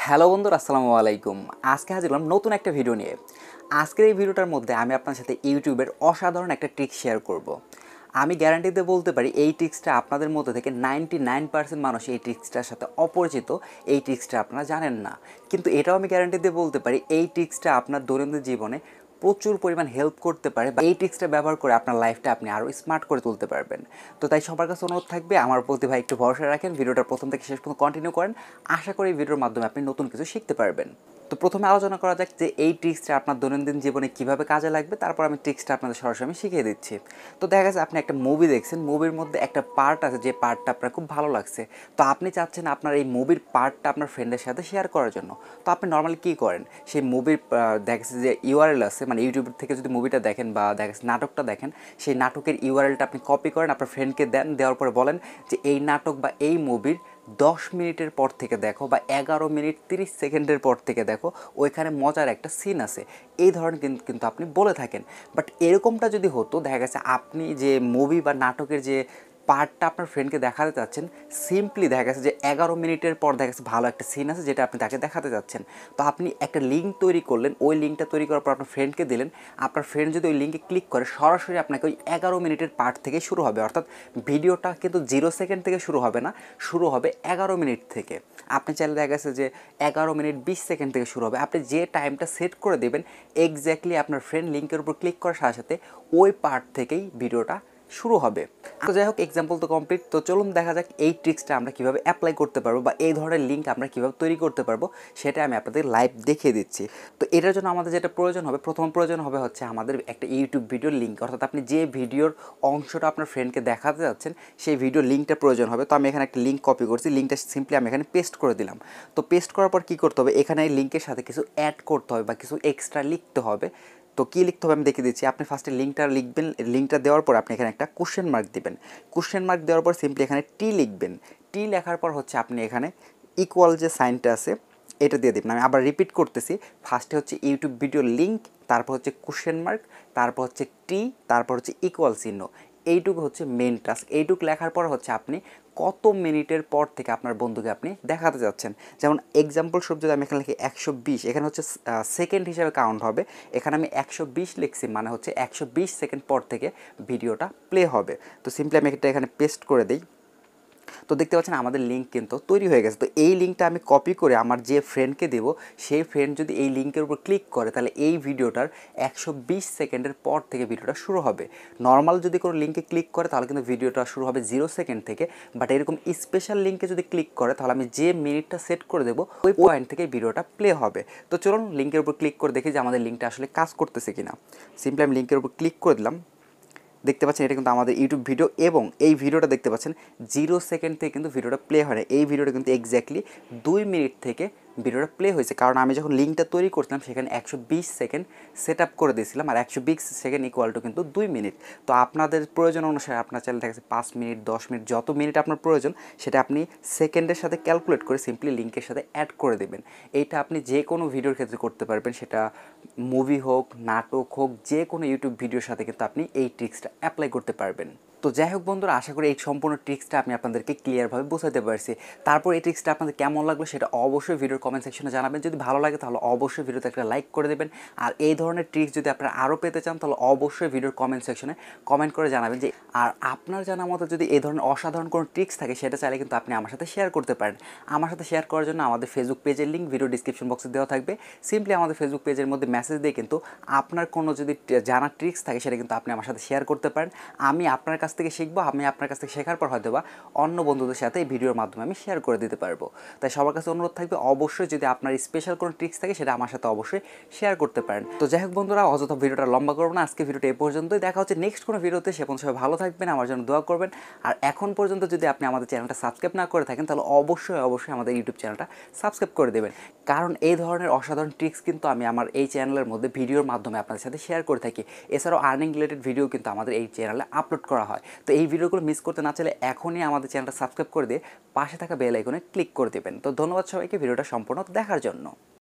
Hello বন্ধুরা, আসসালামু আলাইকুম। আজকে হাজির হলাম নতুন একটা ভিডিও নিয়ে। আজকের এই ভিডিওটার মধ্যে আমি আপনার সাথে ইউটিউবের অসাধারণ একটা ট্রিক শেয়ার করব। আমি গ্যারান্টি দিয়ে বলতে পারি এই ট্রিক্সটা আপনাদের মধ্যে থেকে 99% মানুষ এই ট্রিক্সটার সাথে অপরিচিত। এই ট্রিক্সটা আপনারা জানেন না, কিন্তু এটাও আমি গ্যারান্টি দিয়ে বলতে পারি এই ট্রিক্সটা আপনার দৈনন্দিন জীবনে প্রচুর পরিমাণ হেল্প করতে পারে, বা এই ট্রিক্সটা ব্যবহার করে আপনার লাইফটা আপনি আরও স্মার্ট করে তুলতে পারবেন। তো তাই সবার কাছে অনুরোধ থাকবে, আমার প্রতি ভাই একটু ভরসা রাখেন, ভিডিওটা প্রথম থেকে শেষ পর্যন্ত কন্টিনিউ করেন। আশা করি এই ভিডিওর মাধ্যমে আপনি নতুন কিছু শিখতে পারবেন। তো প্রথমে আলোচনা করা যাক যে এই ট্রিক্সটা আপনার দৈনন্দিন জীবনে কীভাবে কাজে লাগবে, তারপর আমি ট্রিক্সটা আপনাদের সরাসরি আমি শিখিয়ে দিচ্ছি। তো দেখা গেছে আপনি একটা মুভি দেখছেন, মুভির মধ্যে একটা পার্ট আছে যে পার্টটা আপনার খুব ভালো লাগছে। তো আপনি চাচ্ছেন আপনার এই মুভির পার্টটা আপনার ফ্রেন্ডের সাথে শেয়ার করার জন্য। তো আপনি নর্মালি কী করেন, সেই মুভির দেখা গেছে যে ইউআরএল আছে, মানে ইউটিউব থেকে যদি মুভিটা দেখেন বা দেখা গেছে নাটকটা দেখেন, সেই নাটকের ইউআরএলটা আপনি কপি করেন, আপনার ফ্রেন্ডকে দেন, দেওয়ার পরে বলেন যে এই নাটক বা এই মুভির 10 মিনিটের পর থেকে দেখো, বা 11 মিনিট 30 সেকেন্ডের পর থেকে দেখো, ওইখানে মজার একটা সিন আছে। এই ধরনের কিন্তু আপনি বলে থাকেন। বাট এরকমটা যদি হতো, দেখা গেছে আপনি যে মুভি বা নাটকের যে পার্টটা আপনার ফ্রেন্ডকে দেখাতে চাচ্ছেন, সিম্পলি দেখা গেছে যে 11 মিনিটের পর দেখা গেছে ভালো একটা সিন আছে যেটা আপনি তাকে দেখাতে চাচ্ছেন। তো আপনি একটা লিঙ্ক তৈরি করলেন, ওই লিঙ্কটা তৈরি করার পর আপনার ফ্রেন্ডকে দিলেন। আপনার ফ্রেন্ড যদি ওই লিঙ্কে ক্লিক করে, সরাসরি আপনাকে ওই 11 মিনিটের পার্ট থেকে শুরু হবে। অর্থাৎ ভিডিওটা কিন্তু 0 সেকেন্ড থেকে শুরু হবে না, শুরু হবে 11 মিনিট থেকে। আপনি চাইলে দেখা গেছে যে 11 মিনিট 20 সেকেন্ড থেকে শুরু হবে। আপনি যে টাইমটা সেট করে দেবেন, এক্স্যাক্টলি আপনার ফ্রেন্ড লিঙ্কের উপর ক্লিক করার সাথে সাথে ওই পার্ট থেকেই ভিডিওটা শুরু হবে। তো যাই হোক, এক্সাম্পল তো কমপ্লিট। তো চলুন দেখা যাক এই ট্রিক্সটা আমরা কীভাবে অ্যাপ্লাই করতে পারবো, বা এই ধরনের লিঙ্ক আমরা কীভাবে তৈরি করতে পারবো, সেটা আমি আপনাদের লাইভ দেখিয়ে দিচ্ছি। তো এটার জন্য আমাদের যেটা প্রয়োজন হবে, প্রথম প্রয়োজন হবে হচ্ছে আমাদের একটা ইউটিউব ভিডিওর লিঙ্ক। অর্থাৎ আপনি যে ভিডিওর অংশটা আপনার ফ্রেন্ডকে দেখাতে যাচ্ছেন, সেই ভিডিও লিঙ্কটা প্রয়োজন হবে। তো আমি এখানে একটা লিঙ্ক কপি করছি, লিঙ্কটা সিম্পলি আমি এখানে পেস্ট করে দিলাম। তো পেস্ট করার পর কী করতে হবে, এখানে এই লিঙ্কের সাথে কিছু অ্যাড করতে হবে বা কিছু এক্সট্রা লিখতে হবে। তো কী লিখতে হবে আমি দেখিয়ে দিচ্ছি। আপনি ফার্স্টে লিঙ্কটা লিখবেন, লিঙ্কটা দেওয়ার পর আপনি এখানে একটা কোশ্চেন মার্ক দিবেন। কোশ্চেন মার্ক দেওয়ার পর সিম্পলি এখানে টি লিখবেন। টি লেখার পর হচ্ছে আপনি এখানে ইকুয়াল যে সাইনটা আছে এটা দিয়ে দেবেন। আমি আবার রিপিট করতেছি, ফার্স্টে হচ্ছে ইউটিউব ভিডিও লিঙ্ক, তারপর হচ্ছে কোশ্চেন মার্ক, তারপর হচ্ছে টি, তারপর হচ্ছে ইকুয়াল চিহ্ন। এইটুকু হচ্ছে মেন টাস্ক। এইটুকু লেখার পর হচ্ছে আপনি কত মিনিটের পর থেকে আপনার বন্ধুকে আপনি দেখাতে যাচ্ছেন। যেমন এক্সাম্পল স্বরূপ যদি আমি এখানে লিখি 120, এখানে হচ্ছে সেকেন্ড হিসাবে কাউন্ট হবে। এখানে আমি 120 লিখছি, মানে হচ্ছে 120 সেকেন্ড পর থেকে ভিডিওটা প্লে হবে। তো সিম্পলি আমি এটা এখানে পেস্ট করে দিই। তো দেখতে পাচ্ছেন আমাদের লিঙ্ক কিন্তু তৈরি হয়ে গেছে। তো এই লিঙ্কটা আমি কপি করে আমার যে ফ্রেন্ডকে দেবো, সেই ফ্রেন্ড যদি এই লিঙ্কের উপর ক্লিক করে, তাহলে এই ভিডিওটার 120 সেকেন্ডের পর থেকে ভিডিওটা শুরু হবে। নর্মাল যদি কোনো লিঙ্কে ক্লিক করে তাহলে কিন্তু ভিডিওটা শুরু হবে 0 সেকেন্ড থেকে। বাট এরকম স্পেশাল লিঙ্কে যদি ক্লিক করে, তাহলে আমি যে মিনিটটা সেট করে দেবো, ওই পয়েন্ট থেকে ভিডিওটা প্লে হবে। তো চলুন লিঙ্কের উপর ক্লিক করে দেখি যে আমাদের লিঙ্কটা আসলে কাজ করতেছে কিনা। সিম্পলি আমি লিঙ্কের উপর ক্লিক করে দিলাম। দেখতে পাচ্ছেন এটা কিন্তু আমাদের ইউটিউব ভিডিও, এবং এই ভিডিওটা দেখতে পাচ্ছেন 0 সেকেন্ড থেকে কিন্তু ভিডিওটা প্লে হয় না। এই ভিডিওটা কিন্তু এক্স্যাক্টলি 2 মিনিট থেকে ভিডিওটা প্লে হয়েছে, কারণ আমি যখন লিঙ্কটা তৈরি করছিলাম সেখানে 120 সেকেন্ড সেট আপ করে দিয়েছিলাম, আর 120 সেকেন্ড ইকুয়াল টু কিন্তু 2 মিনিট। তো আপনাদের প্রয়োজন অনুসারে আপনার চ্যানেল থেকে 5 মিনিট 10 মিনিট যত মিনিট আপনার প্রয়োজন, সেটা আপনি সেকেন্ডের সাথে ক্যালকুলেট করে সিম্পলি লিঙ্কের সাথে অ্যাড করে দেবেন। এইটা আপনি যে কোনো ভিডিওর ক্ষেত্রে করতে পারবেন, সেটা মুভি হোক, নাটক হোক, যে কোনো ইউটিউব ভিডিওর সাথে কিন্তু আপনি এই ট্রিক্সটা অ্যাপ্লাই করতে পারবেন। তো যাই হোক বন্ধুরা, আশা করি এই সম্পূর্ণ ট্রিক্সটা আমি আপনাদেরকে ক্লিয়ারভাবে বোঝাতে পারছি। তারপর এই ট্রিক্সটা আপনাদের কেমন লাগলো সেটা অবশ্যই ভিডিওর কমেন্ট সেকশনে জানাবেন। যদি ভালো লাগে তাহলে অবশ্যই ভিডিওতে একটা লাইক করে দেবেন। আর এই ধরনের ট্রিক্স যদি আপনারা আরও পেতে চান, তাহলে অবশ্যই ভিডিওর কমেন্ট সেকশনে কমেন্ট করে জানাবেন যে, আর আপনার জানা মতো যদি এই ধরনের অসাধারণ কোনো ট্রিক্স থাকে, সেটা চাইলে কিন্তু আপনি আমার সাথে শেয়ার করতে পারেন। আমার সাথে শেয়ার করার জন্য আমাদের ফেসবুক পেজের লিঙ্ক ভিডিও ডিসক্রিপশন বক্সে দেওয়া থাকবে। সিম্পলি আমাদের ফেসবুক পেজের মধ্যে মেসেজ দিয়ে কিন্তু আপনার কোনো যদি জানা ট্রিক্স থাকে, সেটা কিন্তু আপনি আমার সাথে শেয়ার করতে পারেন। আমি আপনার কাছ থেকে শিখবো, আমি আপনার কাছ থেকে শেখার পর হয়তো বা অন্য বন্ধুদের সাথে এই ভিডিওর মাধ্যমে আমি শেয়ার করে দিতে পারবো। তাই সবার কাছে অনুরোধ থাকবে, অবশ্যই যদি আপনার স্পেশাল কোনো ট্রিক্স থাকে, সেটা আমার সাথে অবশ্যই শেয়ার করতে পারেন। তো যাই হোক বন্ধুরা, অযথা ভিডিওটা লম্বা করবো না, আজকে ভিডিওটা এই পর্যন্তই। দেখা হচ্ছে নেক্সট কোনো ভিডিওতে। সে পর্যন্ত সবাই ভালো থাকবেন, আমার জন্য দোয়া করবেন। আর এখন পর্যন্ত যদি আপনি আমাদের চ্যানেলটা সাবস্ক্রাইব না করে থাকেন, তাহলে অবশ্যই আমাদের ইউটিউব চ্যানেলটা সাবস্ক্রাইব করে দেবেন। কারণ এই ধরনের অসাধারণ ট্রিক্স কিন্তু আমি আমার এই চ্যানেলের মধ্যে ভিডিওর মাধ্যমে আপনাদের সাথে শেয়ার করে থাকি। এছাড়াও আর্নিং রিলেটেড ভিডিও কিন্তু আমাদের এই চ্যানেলে আপলোড করা হয়। তো এই ভিডিওগুলো মিস করতে না চাইলে এখনই আমাদের চ্যানেলটা সাবস্ক্রাইব করে দিয়ে পাশে থাকা বেল আইকনে ক্লিক করে দেবেন। তো ধন্যবাদ সবাইকে ভিডিওটা সম্পূর্ণ দেখার জন্য।